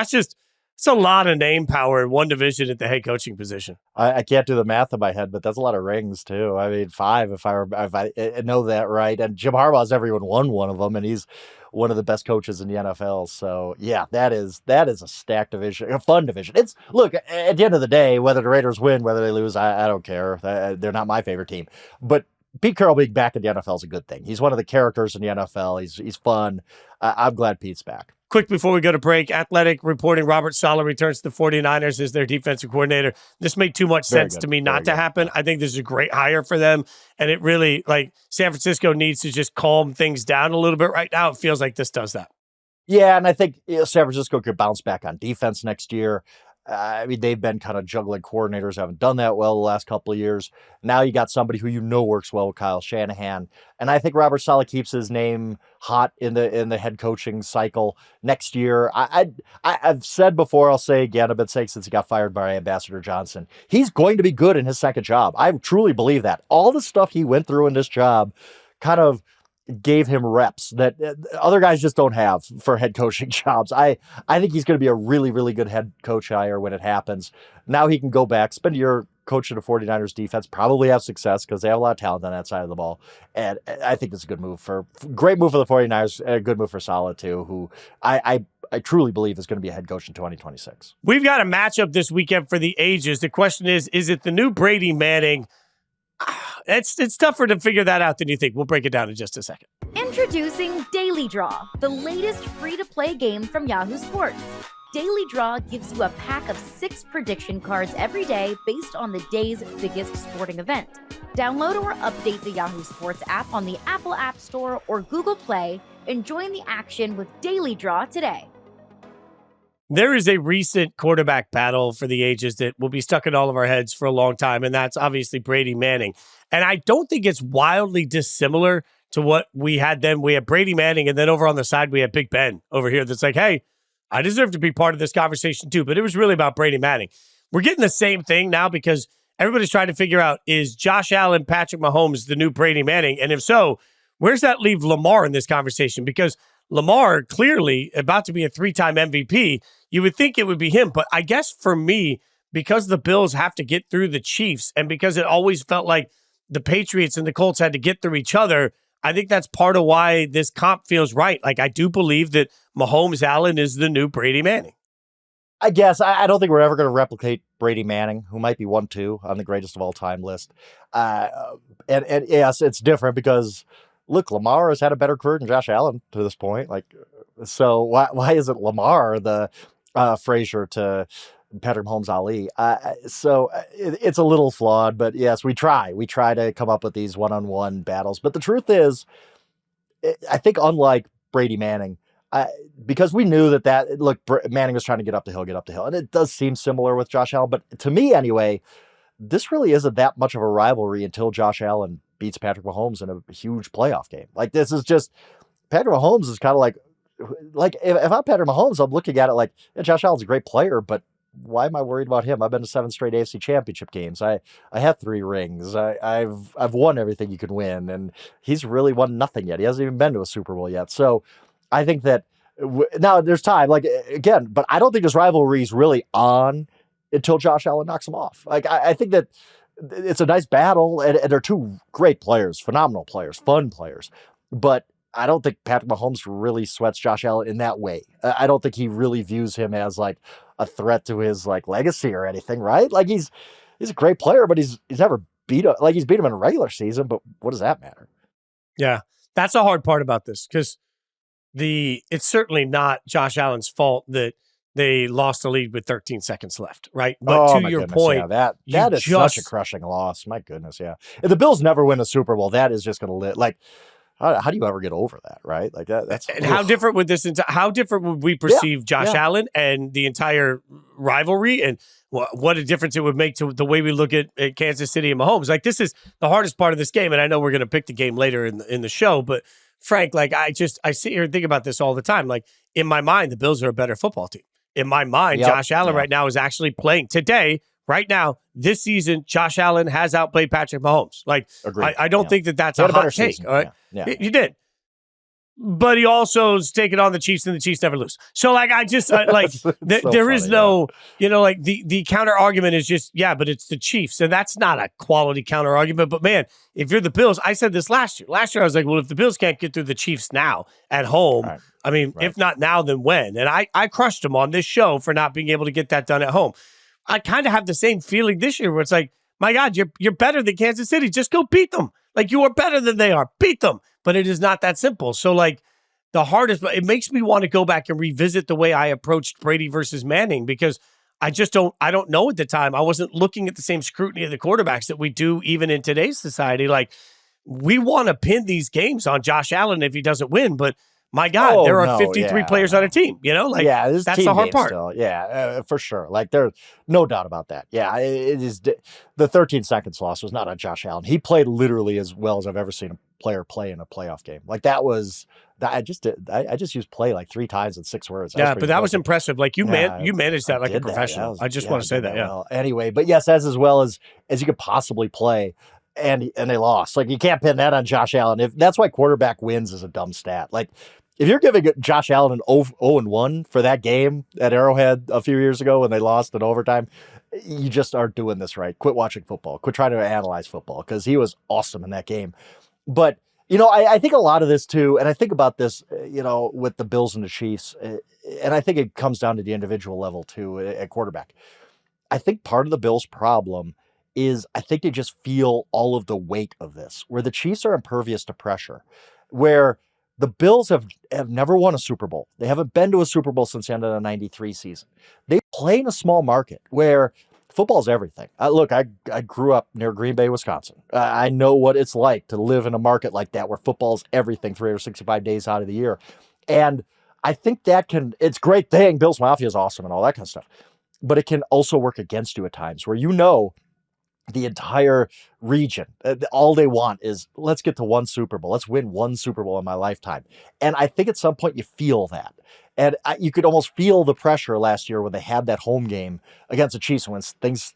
it's a lot of name power in one division at the head coaching position. I can't do the math in my head, but that's a lot of rings too. I mean, 5 if I know that right. And Jim Harbaugh's everyone won one of them, and he's one of the best coaches in the NFL. So yeah, that is a stacked division, a fun division. It's look at the end of the day, whether the Raiders win, whether they lose, I don't care. They're not my favorite team, but Pete Carroll being back in the NFL is a good thing. He's one of the characters in the NFL. He's fun. I'm glad Pete's back. Quick before we go to break, Athletic reporting Robert Salah returns to the 49ers as their defensive coordinator. This made too much sense to me not to happen. I think this is a great hire for them. And it really, like, San Francisco needs to just calm things down a little bit right now. It feels like this does that. Yeah, and I think San Francisco could bounce back on defense next year. I mean, they've been kind of juggling coordinators, haven't done that well the last couple of years. Now you got somebody who works well with Kyle Shanahan. And I think Robert Saleh keeps his name hot in the head coaching cycle next year. I've said before, I'll say again, I've been saying since he got fired by Ambassador Johnson, he's going to be good in his second job. I truly believe that. All the stuff he went through in this job kind of gave him reps that other guys just don't have for head coaching jobs. I think he's going to be a really, really good head coach hire when it happens. Now he can go back, spend a year coaching the 49ers defense, probably have success because they have a lot of talent on that side of the ball. And I think it's a great move for the 49ers, and a good move for Salah too, who I truly believe is going to be a head coach in 2026. We've got a matchup this weekend for the ages. The question is it the new Brady Manning? It's tougher to figure that out than you think. We'll break it down in just a second. Introducing Daily Draw, the latest free-to-play game from Yahoo Sports. Daily Draw gives you a pack of 6 prediction cards every day based on the day's biggest sporting event. Download or update the Yahoo Sports app on the Apple App Store or Google Play and join the action with Daily Draw today. There is a recent quarterback battle for the ages that will be stuck in all of our heads for a long time, and that's obviously Brady Manning. And I don't think it's wildly dissimilar to what we had then. We had Brady Manning, and then over on the side, we had Big Ben over here that's like, hey, I deserve to be part of this conversation too. But it was really about Brady Manning. We're getting the same thing now because everybody's trying to figure out, is Josh Allen, Patrick Mahomes the new Brady Manning? And if so, where's that leave Lamar in this conversation? Because Lamar, clearly about to be a 3-time MVP, you would think it would be him. But I guess for me, because the Bills have to get through the Chiefs and because it always felt like the Patriots and the Colts had to get through each other, I think that's part of why this comp feels right. Like, I do believe that Mahomes Allen is the new Brady Manning. I guess. I don't think we're ever going to replicate Brady Manning, who might be 1-2 on the greatest of all time list. And yes, it's different because, look, Lamar has had a better career than Josh Allen to this point. Like, so why isn't Lamar the Frazier to Patrick Mahomes Ali? So it's a little flawed, but yes, we try to come up with these one-on-one battles. But the truth is, I think unlike Brady Manning, because we knew that look, Manning was trying to get up the hill, and it does seem similar with Josh Allen. But to me, anyway, this really isn't that much of a rivalry until Josh Allen beats Patrick Mahomes in a huge playoff game. Like, this is just, Patrick Mahomes is kind of like if I'm Patrick Mahomes, I'm looking at it like, yeah, Josh Allen's a great player, but why am I worried about him? I've been to 7 straight AFC Championship games. I have 3 rings. I've won everything you can win, and he's really won nothing yet. He hasn't even been to a Super Bowl yet. So I think that now there's time, like, again, but I don't think this rivalry is really on until Josh Allen knocks him off. Like, I think that it's a nice battle, and they're 2 great players, phenomenal players, fun players. But I don't think Patrick Mahomes really sweats Josh Allen in that way. I don't think he really views him as like a threat to his like legacy or anything, right? Like, he's a great player, but he's never beat him. Like, he's beat him in a regular season, but what does that matter? Yeah, that's the hard part about this, because it's certainly not Josh Allen's fault that they lost the lead with 13 seconds left, right? But to your point, yeah, that is such a crushing loss. My goodness, yeah. If the Bills never win a Super Bowl, that is just going to like, how do you ever get over that, right? Like that's and how different would how different would we perceive Josh yeah. Allen and the entire rivalry, and what a difference it would make to the way we look at Kansas City and Mahomes. Like, this is the hardest part of this game, and I know we're going to pick the game later in the show, but Frank, like, I sit here and think about this all the time. Like, in my mind, the Bills are a better football team. In my mind, Josh Allen right now is actually playing today. Right now, this season, Josh Allen has outplayed Patrick Mahomes. Like, I don't think that's a hot take. All right? You did. But he also is taking on the Chiefs, and the Chiefs never lose. So, like, I just, like, there is no, like, the counter argument is just, but it's the Chiefs. And that's not a quality counter argument. But, man, if you're the Bills, I said this last year. Last year, I was like, well, if the Bills can't get through the Chiefs now at home, I mean, if not now, then when? And I crushed them on this show for not being able to get that done at home. I kind of have the same feeling this year where it's like, my God, you're better than Kansas City. Just go beat them. Like, you are better than they are. Beat them. But it is not that simple. So, like, the hardest, it makes me want to go back and revisit the way I approached Brady versus Manning, because I don't know at the time. I wasn't looking at the same scrutiny of the quarterbacks that we do even in today's society. Like, we want to pin these games on Josh Allen if he doesn't win, but my God, there are 53 players on a team, like, that's the hard part. Still. For sure. Like, there's no doubt about that. Yeah, it is. The 13 seconds loss was not on Josh Allen. He played literally as well as I've ever seen a player play in a playoff game. Like, that was, I just used play like 3 times in 6 words. That was impressive. Like, you managed that like a professional. I just want to say that. Well. Anyway, but yes, as well as you could possibly play. And they lost. Like, you can't pin that on Josh Allen. That's why quarterback wins is a dumb stat. Like, if you're giving Josh Allen an 0-1 for that game at Arrowhead a few years ago when they lost in overtime, you just aren't doing this right. Quit watching football. Quit trying to analyze football, because he was awesome in that game. But, I think a lot of this too, and I think about this, with the Bills and the Chiefs, and I think it comes down to the individual level too at quarterback. I think part of the Bills' problem is I think they just feel all of the weight of this, where the Chiefs are impervious to pressure, where the Bills have never won a Super Bowl. They haven't been to a Super Bowl since the end of the 93 season. They play in a small market where football's everything. Look, I grew up near Green Bay, Wisconsin. I know what it's like to live in a market like that where football's everything 365 days out of the year. And I think it's a great thing. Bills Mafia is awesome and all that kind of stuff. But it can also work against you at times where the entire region, all they want is, let's get to one Super Bowl. Let's win one Super Bowl in my lifetime. And I think at some point you feel that. And you could almost feel the pressure last year when they had that home game against the Chiefs. When things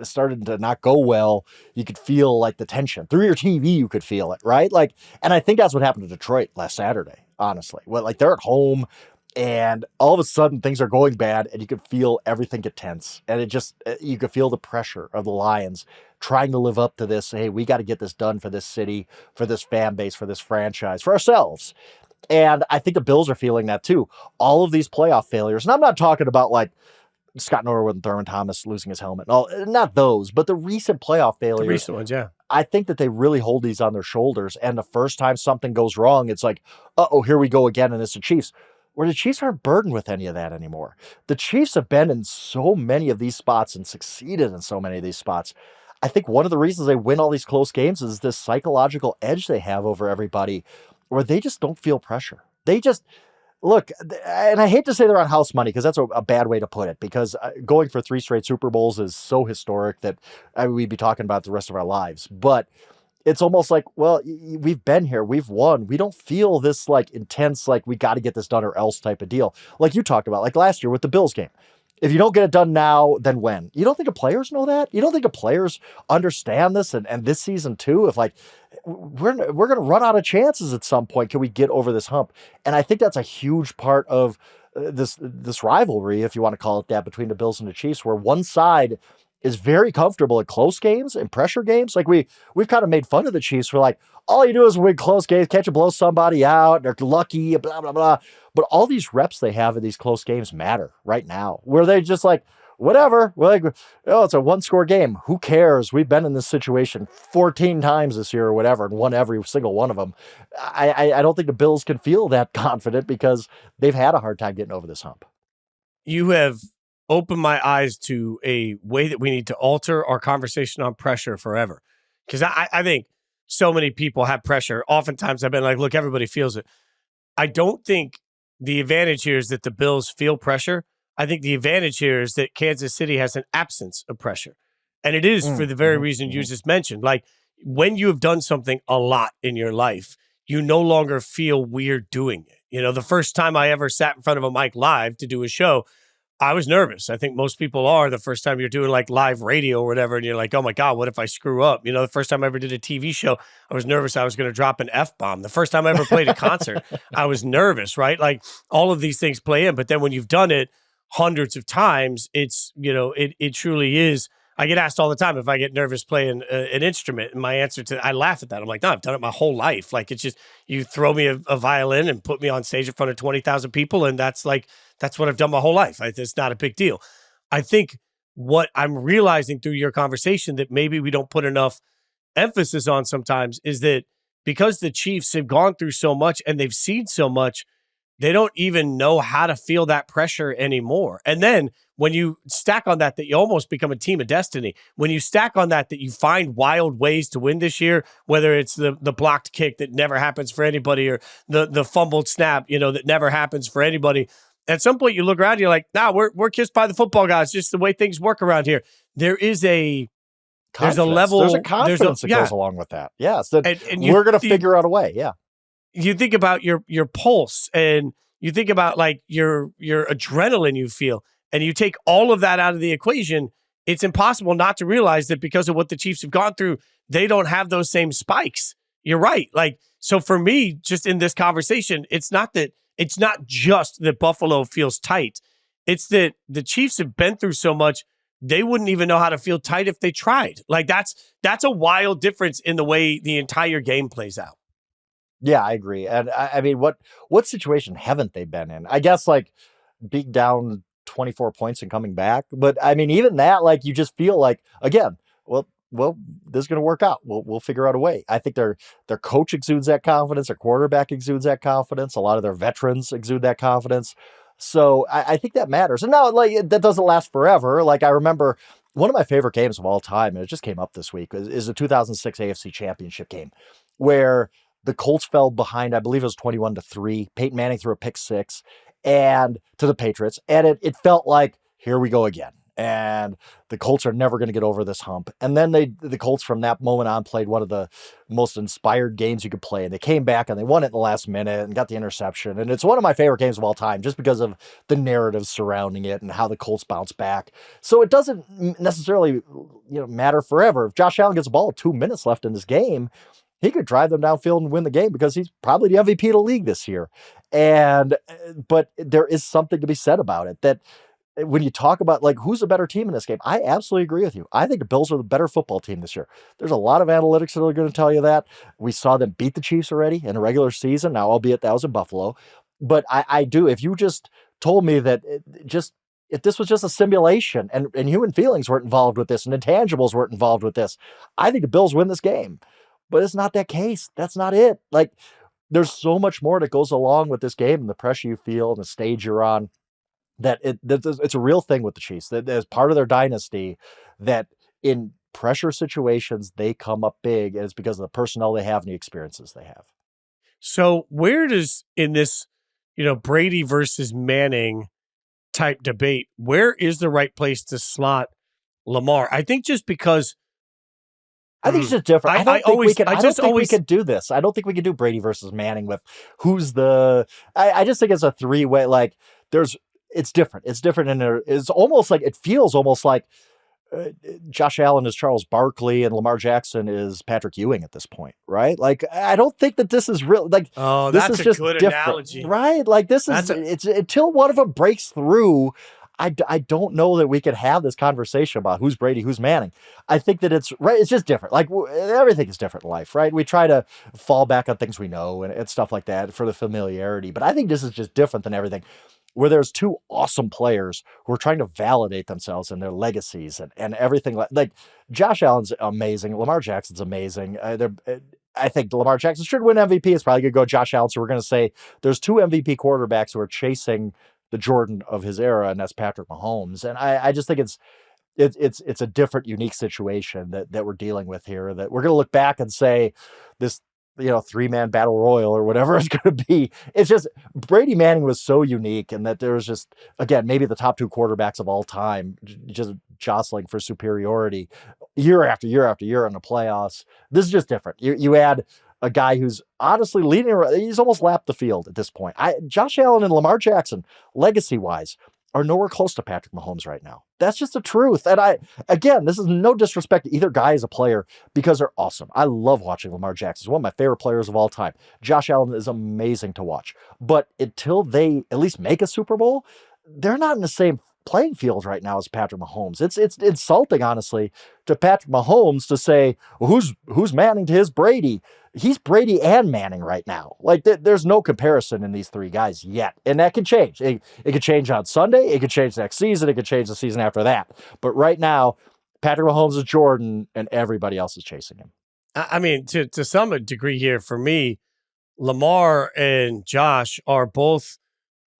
started to not go well, you could feel like the tension. Through your TV, you could feel it, right? Like, and I think that's what happened to Detroit last Saturday, honestly. Well, like, they're at home, and all of a sudden things are going bad, and you could feel everything get tense. And you could feel the pressure of the Lions trying to live up to this. Hey, we got to get this done for this city, for this fan base, for this franchise, for ourselves. And I think the Bills are feeling that too. All of these playoff failures, and I'm not talking about like Scott Norwood and Thurman Thomas losing his helmet. No, not those, but the recent playoff failures. The recent ones, yeah. I think that they really hold these on their shoulders. And the first time something goes wrong, it's like, here we go again, and it's the Chiefs. Where the Chiefs aren't burdened with any of that anymore. The Chiefs have been in so many of these spots and succeeded in so many of these spots. I think one of the reasons they win all these close games is this psychological edge they have over everybody, where they just don't feel pressure. They just, look, and I hate to say they're on house money, because that's a bad way to put it, because going for 3 straight Super Bowls is so historic that we'd be talking about the rest of our lives. But it's almost like, well, we've been here, we've won. We don't feel this like intense, like we got to get this done or else type of deal. Like you talked about, like last year with the Bills game. If you don't get it done now, then when? You don't think the players know that? You don't think the players understand this? And this season too, if like, we're going to run out of chances at some point. Can we get over this hump? And I think that's a huge part of this rivalry, if you want to call it that, between the Bills and the Chiefs, where one side is very comfortable at close games and pressure games. Like we've kind of made fun of the Chiefs for like, all you do is win close games, catch and blow somebody out, they're lucky, blah, blah, blah. But all these reps they have in these close games matter right now, where they just like, whatever, we're like, it's a 1-score game. Who cares? We've been in this situation 14 times this year or whatever and won every single one of them. I don't think the Bills can feel that confident because they've had a hard time getting over this hump. You have opened my eyes to a way that we need to alter our conversation on pressure forever. Because I think so many people have pressure. Oftentimes I've been like, look, everybody feels it. I don't think the advantage here is that the Bills feel pressure. I think the advantage here is that Kansas City has an absence of pressure. And it is for the very reason you just mentioned. Like, when you have done something a lot in your life, you no longer feel weird doing it. You know, the first time I ever sat in front of a mic live to do a show, I was nervous. I think most people are the first time you're doing like live radio or whatever, and you're like, oh my God, what if I screw up? You know, the first time I ever did a TV show, I was nervous I was going to drop an F-bomb. The first time I ever played a concert, I was nervous, right? Like, all of these things play in. But then when you've done it hundreds of times, it's, you know, it truly is. I get asked all the time if I get nervous playing an instrument, and my answer to, I laugh at that. I'm like, no, I've done it my whole life. Like, it's just, you throw me a violin and put me on stage in front of 20,000 people, and that's what I've done my whole life. It's not a big deal. I think what I'm realizing through your conversation that maybe we don't put enough emphasis on sometimes is that because the Chiefs have gone through so much and they've seen so much, they don't even know how to feel that pressure anymore. And then when you stack on that you almost become a team of destiny, when you stack on that you find wild ways to win this year, whether it's the blocked kick that never happens for anybody, or the fumbled snap, you know, that never happens for anybody. At some point you look around, you're like, nah, we're kissed by the football guys, just the way things work around here. There's a level, there's a confidence that goes along with that. Yes, that and we're going to figure out a way. Yeah. You think about your pulse, and you think about like your adrenaline you feel, and you take all of that out of the equation. It's impossible not to realize that because of what the Chiefs have gone through, they don't have those same spikes. You're right. Like, so for me, just in this conversation, it's not just that Buffalo feels tight. It's that the Chiefs have been through so much, they wouldn't even know how to feel tight if they tried. Like, that's a wild difference in the way the entire game plays out. Yeah, I agree. And I mean, what situation haven't they been in? I guess like being down 24 points and coming back. But I mean, even that, like, you just feel like, again, well, this is going to work out. We'll figure out a way. I think their coach exudes that confidence. Their quarterback exudes that confidence. A lot of their veterans exude that confidence. So I think that matters. And now, like, that doesn't last forever. Like, I remember one of my favorite games of all time, and it just came up this week, is the 2006 AFC Championship game, where the Colts fell behind, I believe it was 21-3. Peyton Manning threw a pick six and to the Patriots. And it felt like, here we go again. And the Colts are never going to get over this hump. And then the Colts from that moment on played one of the most inspired games you could play. And they came back and they won it in the last minute and got the interception. And it's one of my favorite games of all time, just because of the narrative surrounding it and how the Colts bounce back. So it doesn't necessarily, matter forever. If Josh Allen gets a ball with 2 minutes left in this game, he could drive them downfield and win the game because he's probably the MVP of the league this year. But there is something to be said about it, that when you talk about, like, who's a better team in this game, I absolutely agree with you. I think the Bills are the better football team this year. There's a lot of analytics that are going to tell you that. We saw them beat the Chiefs already in a regular season. Now, albeit that was in Buffalo. But I do, if you just told me that if this was just a simulation and human feelings weren't involved with this and intangibles weren't involved with this, I think the Bills win this game. But it's not that case. That's not it. Like, there's so much more that goes along with this game and the pressure you feel and the stage you're on, that it's a real thing with the Chiefs. That as part of their dynasty, that in pressure situations, they come up big, and it's because of the personnel they have and the experiences they have. So where does, in this, Brady versus Manning type debate, where is the right place to slot Lamar? I think just because I think it's just different. I don't think we could do this. I don't think we could do Brady versus Manning with who's the. I just think it's a three-way. Like, it's different. It's different, and it's almost like, it feels almost like Josh Allen is Charles Barkley and Lamar Jackson is Patrick Ewing at this point, right? Like, I don't think that this is real. Like, this is just good analogy, right? Like, it's until one of them breaks through. I don't know that we could have this conversation about who's Brady, who's Manning. I think that it's right. It's just different. Like, everything is different in life, right? We try to fall back on things we know and stuff like that for the familiarity. But I think this is just different than everything, where there's two awesome players who are trying to validate themselves and their legacies and everything. Like Josh Allen's amazing. Lamar Jackson's amazing. I think Lamar Jackson should win MVP. It's probably going to go Josh Allen. So we're going to say there's two MVP quarterbacks who are chasing the Jordan of his era, and that's Patrick Mahomes. And I just think it's a different, unique situation that we're dealing with here, that we're going to look back and say this, 3-man battle royal or whatever it's going to be. It's just Brady Manning was so unique, and that there was just, again, maybe the top 2 quarterbacks of all time just jostling for superiority year after year after year in the playoffs. This is just different. You add a guy who's honestly leading, he's almost lapped the field at this point. Josh Allen and Lamar Jackson, legacy-wise, are nowhere close to Patrick Mahomes right now. That's just the truth. And again, this is no disrespect to either guy as a player, because they're awesome. I love watching Lamar Jackson. He's one of my favorite players of all time. Josh Allen is amazing to watch. But until they at least make a Super Bowl, they're not in the same playing field right now as Patrick Mahomes. It's insulting, honestly, to Patrick Mahomes to say, who's Manning to his Brady? He's Brady and Manning right now. Like, there's no comparison in these 3 guys yet. And that can change. It could change on Sunday. It could change next season. It could change the season after that. But right now, Patrick Mahomes is Jordan, and everybody else is chasing him. I mean, to some degree here, for me, Lamar and Josh are both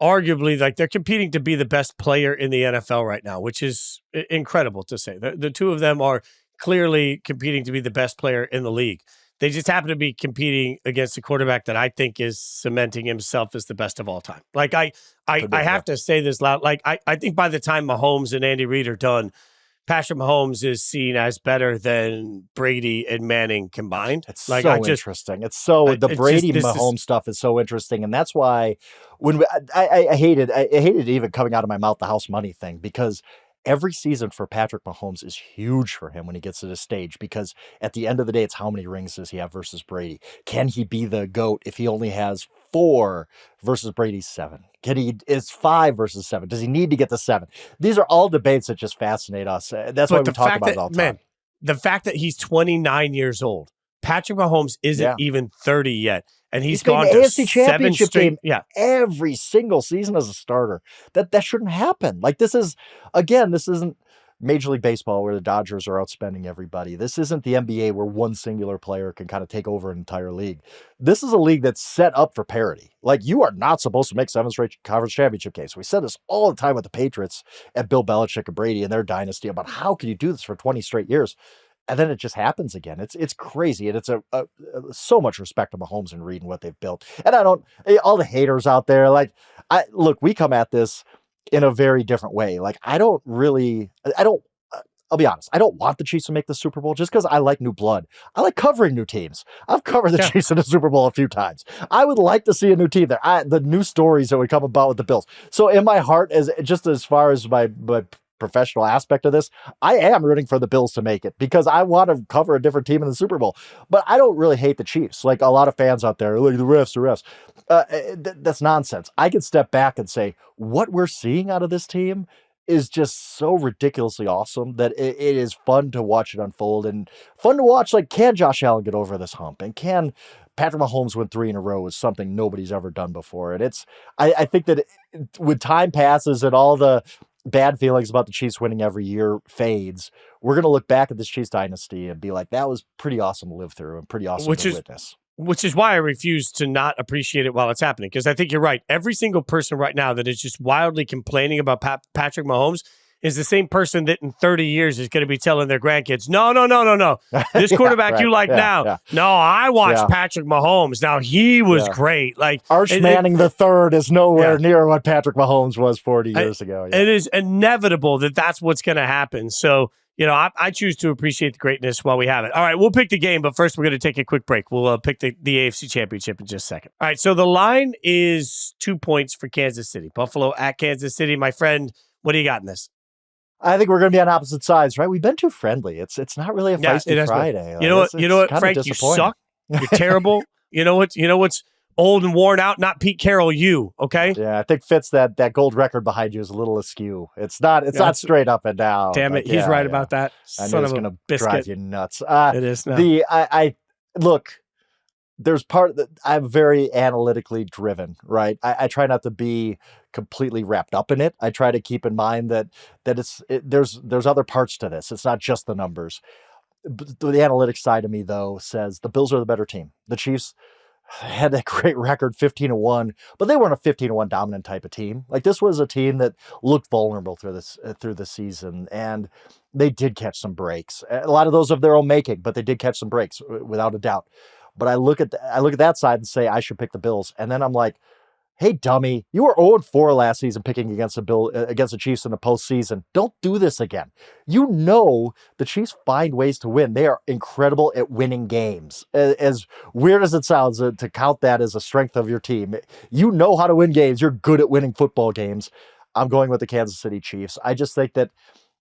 arguably, like, they're competing to be the best player in the NFL right now, which is incredible to say. The 2 of them are clearly competing to be the best player in the league. They just happen to be competing against a quarterback that I think is cementing himself as the best of all time. Like, I have to say this loud. Like, I think by the time Mahomes and Andy Reid are done, Patrick Mahomes is seen as better than Brady and Manning combined. It's like, interesting. It's so the Brady Mahomes stuff is so interesting, and that's why when I hated even coming out of my mouth the house money thing, because every season for Patrick Mahomes is huge for him when he gets to this stage, because at the end of the day, it's how many rings does he have versus Brady? Can he be the GOAT if he only has 4 versus Brady's 7? Is 5 versus 7? Does he need to get to 7? These are all debates that just fascinate us. That's why we talk about it all the time. Man, the fact that he's 29 years old, Patrick Mahomes isn't even 30 yet. And he's gone to AFC Championship 7 straight, game every single season as a starter. That shouldn't happen. Like, this isn't Major League Baseball where the Dodgers are outspending everybody. This isn't the NBA where one singular player can kind of take over an entire league. This is a league that's set up for parity. Like, you are not supposed to make 7 straight conference championship games. We said this all the time with the Patriots and Bill Belichick and Brady and their dynasty about how can you do this for 20 straight years? And then it just happens again. It's crazy. And it's so much respect to Mahomes and Reid and what they've built. And all the haters out there, like, look, we come at this in a very different way. Like, I'll be honest. I don't want the Chiefs to make the Super Bowl just because I like new blood. I like covering new teams. I've covered the Chiefs in the Super Bowl a few times. I would like to see a new team there. The new stories that would come about with the Bills. So in my heart, as far as my professional aspect of this, I am rooting for the Bills to make it because I want to cover a different team in the Super Bowl. But I don't really hate the Chiefs. Like, a lot of fans out there, look, the refs. That's nonsense. I can step back and say, what we're seeing out of this team is just so ridiculously awesome that it is fun to watch it unfold, and fun to watch, like, can Josh Allen get over this hump? And can Patrick Mahomes win 3 in a row is something nobody's ever done before. And I think that when time passes and all the bad feelings about the Chiefs winning every year fades, we're going to look back at this Chiefs dynasty and be like, that was pretty awesome to live through and pretty awesome to witness. Which is why I refuse to not appreciate it while it's happening, because I think you're right. Every single person right now that is just wildly complaining about Patrick Mahomes is the same person that in 30 years is going to be telling their grandkids, no. This quarterback now. No, I watched Patrick Mahomes. Now, he was great. Like, Arch Manning the third is nowhere near what Patrick Mahomes was 40 years ago. Yeah. It is inevitable that that's what's going to happen. So, I choose to appreciate the greatness while we have it. All right, we'll pick the game, but first we're going to take a quick break. We'll pick the AFC Championship in just a second. All right, so the line is 2 points for Kansas City. Buffalo at Kansas City. My friend, what do you got in this? I think we're going to be on opposite sides, right? We've been too friendly. It's not really a feisty Friday. Like, you know what, Frank? You suck. You're terrible. You know what's old and worn out? Not Pete Carroll, you, okay? Yeah, I think Fitz, that gold record behind you is a little askew. It's not straight up and down. Damn it, he's right about that. I know it's going to drive you nuts. It is now. Look, there's part that I'm very analytically driven, right? I try not to be completely wrapped up in it. I try to keep in mind that there's other parts to this. It's not just the numbers. But the analytics side of me, though, says the Bills are the better team. The Chiefs had that great record, 15-1, but they weren't a 15-1 dominant type of team. Like, this was a team that looked vulnerable through the season, and they did catch some breaks. A lot of those of their own making, but they did catch some breaks without a doubt. But I look at that side and say I should pick the Bills, and then I'm like, hey, dummy, you were 0-4 last season picking against the Chiefs in the postseason. Don't do this again. You know the Chiefs find ways to win. They are incredible at winning games. As weird as it sounds to count that as a strength of your team, you know how to win games. You're good at winning football games. I'm going with the Kansas City Chiefs. I just think that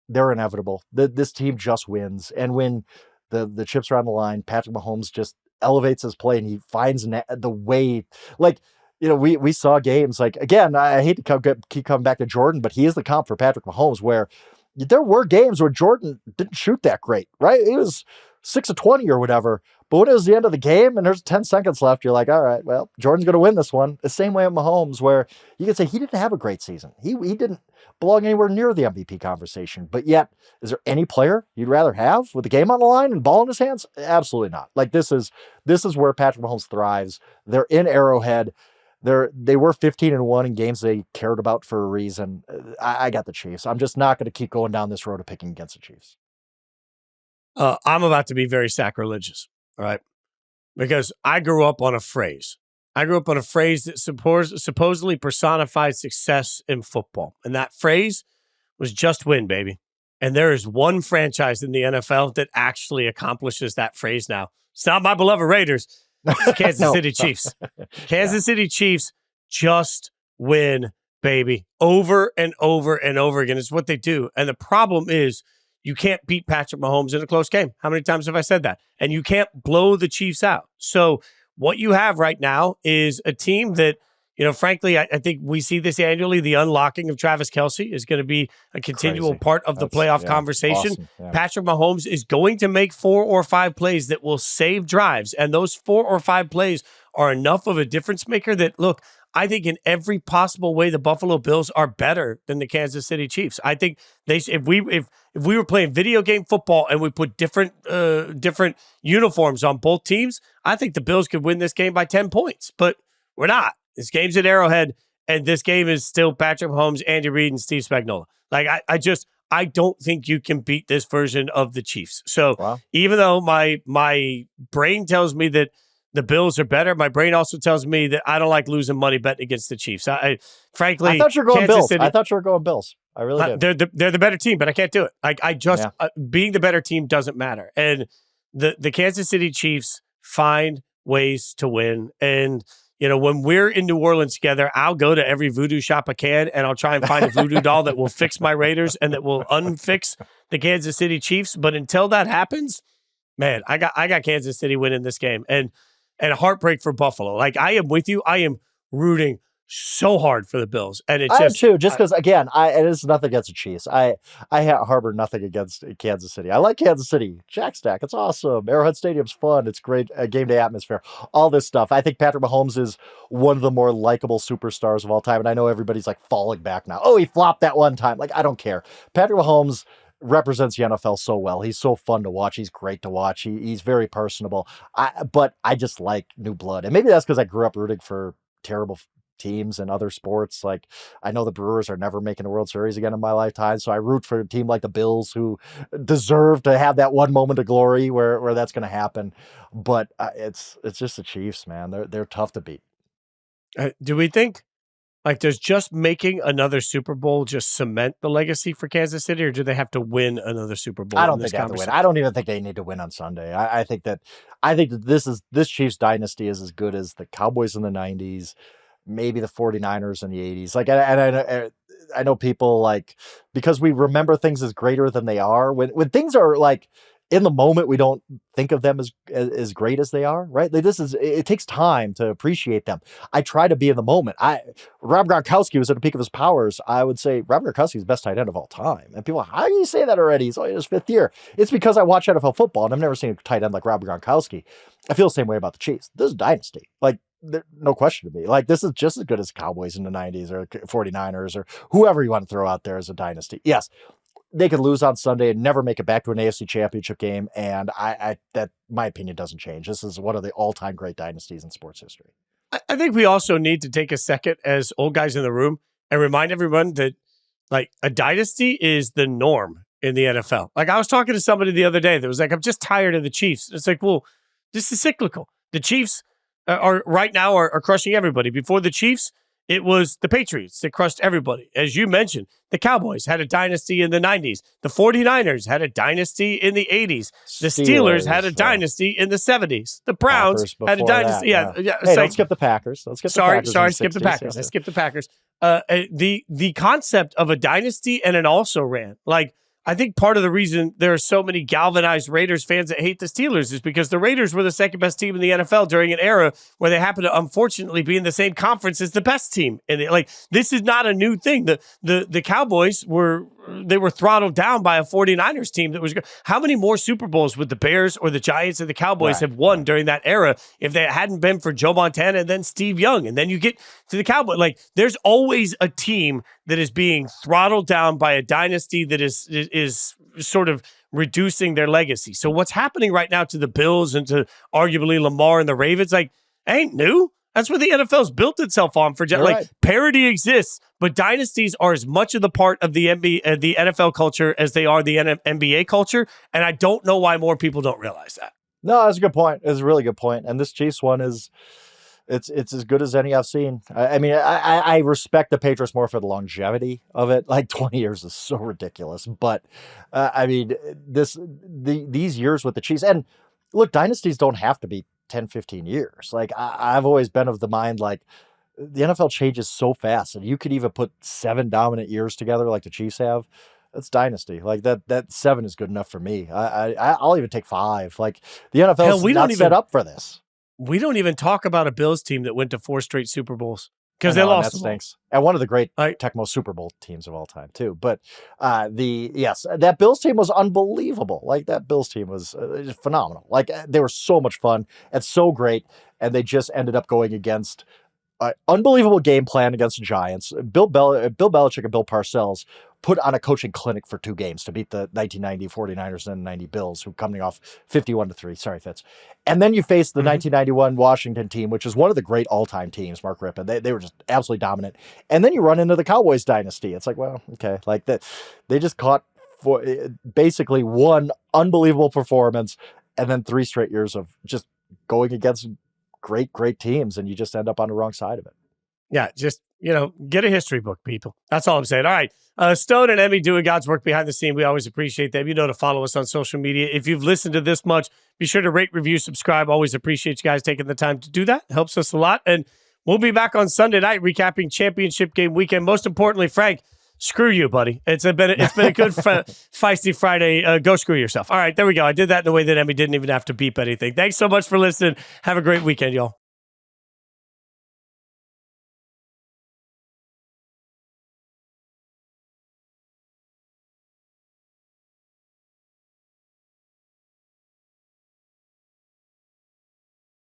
they're inevitable. This team just wins. And when the chips are on the line, Patrick Mahomes just elevates his play and he finds the way, like, we saw games like, again, I hate to keep coming back to Jordan, but he is the comp for Patrick Mahomes, where there were games where Jordan didn't shoot that great, right? He was 6 of 20 or whatever. But when it was the end of the game and there's 10 seconds left, you're like, all right, well, Jordan's going to win this one. The same way with Mahomes, where you can say he didn't have a great season. He didn't belong anywhere near the MVP conversation. But yet, is there any player you'd rather have with the game on the line and ball in his hands? Absolutely not. Like, this is where Patrick Mahomes thrives. They're in Arrowhead. They were 15-1 in games they cared about for a reason. I got the Chiefs. I'm just not going to keep going down this road of picking against the Chiefs. I'm about to be very sacrilegious, all right? Because I grew up on a phrase. I grew up on a phrase that supposedly personified success in football. And that phrase was just win, baby. And there is one franchise in the NFL that actually accomplishes that phrase now. It's not my beloved Raiders. It's Kansas City Chiefs. Kansas City Chiefs just win, baby, over and over and over again. It's what they do. And the problem is you can't beat Patrick Mahomes in a close game. How many times have I said that? And you can't blow the Chiefs out. So what you have right now is a team that, frankly, I think we see this annually. The unlocking of Travis Kelce is going to be a continual part of the playoff conversation. Awesome. Yeah. Patrick Mahomes is going to make 4 or 5 plays that will save drives. And those 4 or 5 plays are enough of a difference maker that, look, I think in every possible way, the Buffalo Bills are better than the Kansas City Chiefs. I think if we were playing video game football and we put different uniforms on both teams, I think the Bills could win this game by 10 points. But we're not. This game's at Arrowhead, and this game is still Patrick Mahomes, Andy Reid, and Steve Spagnuolo. Like, I don't think you can beat this version of the Chiefs. So even though my brain tells me that the Bills are better, my brain also tells me that I don't like losing money betting against the Chiefs. Frankly, I thought you were going Kansas Bills. City, I thought you were going Bills. I really did. They're the better team, but I can't do it. Like, being the better team doesn't matter. And the Kansas City Chiefs find ways to win. And when we're in New Orleans together, I'll go to every voodoo shop I can, and I'll try and find a voodoo doll that will fix my Raiders and that will unfix the Kansas City Chiefs. But until that happens, man, I got Kansas City winning this game. And a heartbreak for Buffalo. Like, I am with you. I am rooting so hard for the Bills. And it's I am too, just because, again, it is nothing against the Chiefs. I harbor nothing against Kansas City. I like Kansas City. Jack Stack, it's awesome. Arrowhead Stadium's fun. It's great game day atmosphere. All this stuff. I think Patrick Mahomes is one of the more likable superstars of all time. And I know everybody's like falling back now. Oh, he flopped that one time. Like, I don't care. Patrick Mahomes represents the NFL so well. He's so fun to watch. He's great to watch. He's very personable. But I just like new blood. And maybe that's because I grew up rooting for terrible teams and other sports. Like, I know the Brewers are never making a World Series again in my lifetime, so I root for a team like the Bills who deserve to have that one moment of glory where that's going to happen. But it's just the Chiefs, man. They're tough to beat. Do we think, like, does just making another Super Bowl just cement the legacy for Kansas City, or do they have to win another Super Bowl? I don't think they have to win. I don't even think they need to win on Sunday. I think that this Chiefs dynasty is as good as the Cowboys in the 90s, maybe the 49ers in the 80s. Like, I know people, like, because we remember things as greater than they are. When things are like in the moment, we don't think of them as great as they are, right? Like, it takes time to appreciate them. I try to be in the moment. Rob Gronkowski was at the peak of his powers. I would say Rob Gronkowski is the best tight end of all time. And people, how do you say that already? He's only in his 5th year. It's because I watch NFL football and I've never seen a tight end like Rob Gronkowski. I feel the same way about the Chiefs. This is a dynasty. Like, no question to me. Like, this is just as good as Cowboys in the 90s or 49ers or whoever you want to throw out there as a dynasty. Yes, they could lose on Sunday and never make it back to an AFC Championship game. And that, my opinion, doesn't change. This is one of the all-time great dynasties in sports history. I think we also need to take a second as old guys in the room and remind everyone that like a dynasty is the norm in the NFL. Like I was talking to somebody the other day that was like, I'm just tired of the Chiefs. It's like, well, this is cyclical. The Chiefs are right now are crushing everybody. Before the Chiefs, it was the Patriots that crushed everybody. As you mentioned, the Cowboys had a dynasty in the 90s. The 49ers had a dynasty in the 80s. The Steelers had a dynasty in the 70s. The Browns had a dynasty. Hey, don't skip the Packers. Let's skip the Packers. Sorry, skip the Packers. I skipped the Packers. The concept of a dynasty and an also ran. Like, I think part of the reason there are so many galvanized Raiders fans that hate the Steelers is because the Raiders were the second best team in the NFL during an era where they happened to unfortunately be in the same conference as the best team. And like, this is not a new thing. The Cowboys were throttled down by a 49ers team that was good. How many more Super Bowls would the Bears or the Giants or the Cowboys have won during that era if they hadn't been for Joe Montana and then Steve Young? And then you get to the Cowboys. Like, there's always a team that is being throttled down by a dynasty that is sort of reducing their legacy. So what's happening right now to the Bills and to arguably Lamar and the Ravens, like, ain't new. That's what the NFL's built itself on for. Parity exists, but dynasties are as much of the part of the NFL culture as they are the NBA culture. And I don't know why more people don't realize that. No, that's a good point. It's a really good point. And this Chiefs one is, it's as good as any I've seen. I mean, I respect the Patriots more for the longevity of it. Like 20 years is so ridiculous. But I mean, these years with the Chiefs, and look, dynasties don't have to be 10, 15 years. Like I've always been of the mind, like the NFL changes so fast, and you could even put 7 dominant years together like the Chiefs have. That's dynasty. Like that 7 is good enough for me. I'll even take 5. Like the NFL is not set up for this. We don't even talk about a Bills team that went to 4 straight Super Bowls because they lost. That stinks. And one of the great Tecmo Super Bowl teams of all time too. But that Bills team was unbelievable. Like that Bills team was phenomenal. Like they were so much fun and so great. And they just ended up going against unbelievable game plan against the Giants. Bill Belichick and Bill Parcells put on a coaching clinic for 2 games to beat the 1990 49ers and 90 Bills, who coming off 51-3. Sorry, Fitz. And then you face the 1991 Washington team, which is one of the great all-time teams, Mark Rippon. They were just absolutely dominant. And then you run into the Cowboys dynasty. It's like, well, okay. Like that, they just caught for basically one unbelievable performance and then 3 straight years of just going against great teams, and you just end up on the wrong side of it. Yeah, just, get a history book, people. That's all I'm saying. All right. Stone and Emmy doing God's work behind the scene. We always appreciate them. To follow us on social media. If you've listened to this much, be sure to rate, review, subscribe. Always appreciate you guys taking the time to do that. It helps us a lot. And we'll be back on Sunday night recapping championship game weekend. Most importantly, Frank, screw you, buddy. It's been a good feisty Friday. Go screw yourself. All right, there we go. I did that in a way that Emmy didn't even have to beep anything. Thanks so much for listening. Have a great weekend, y'all.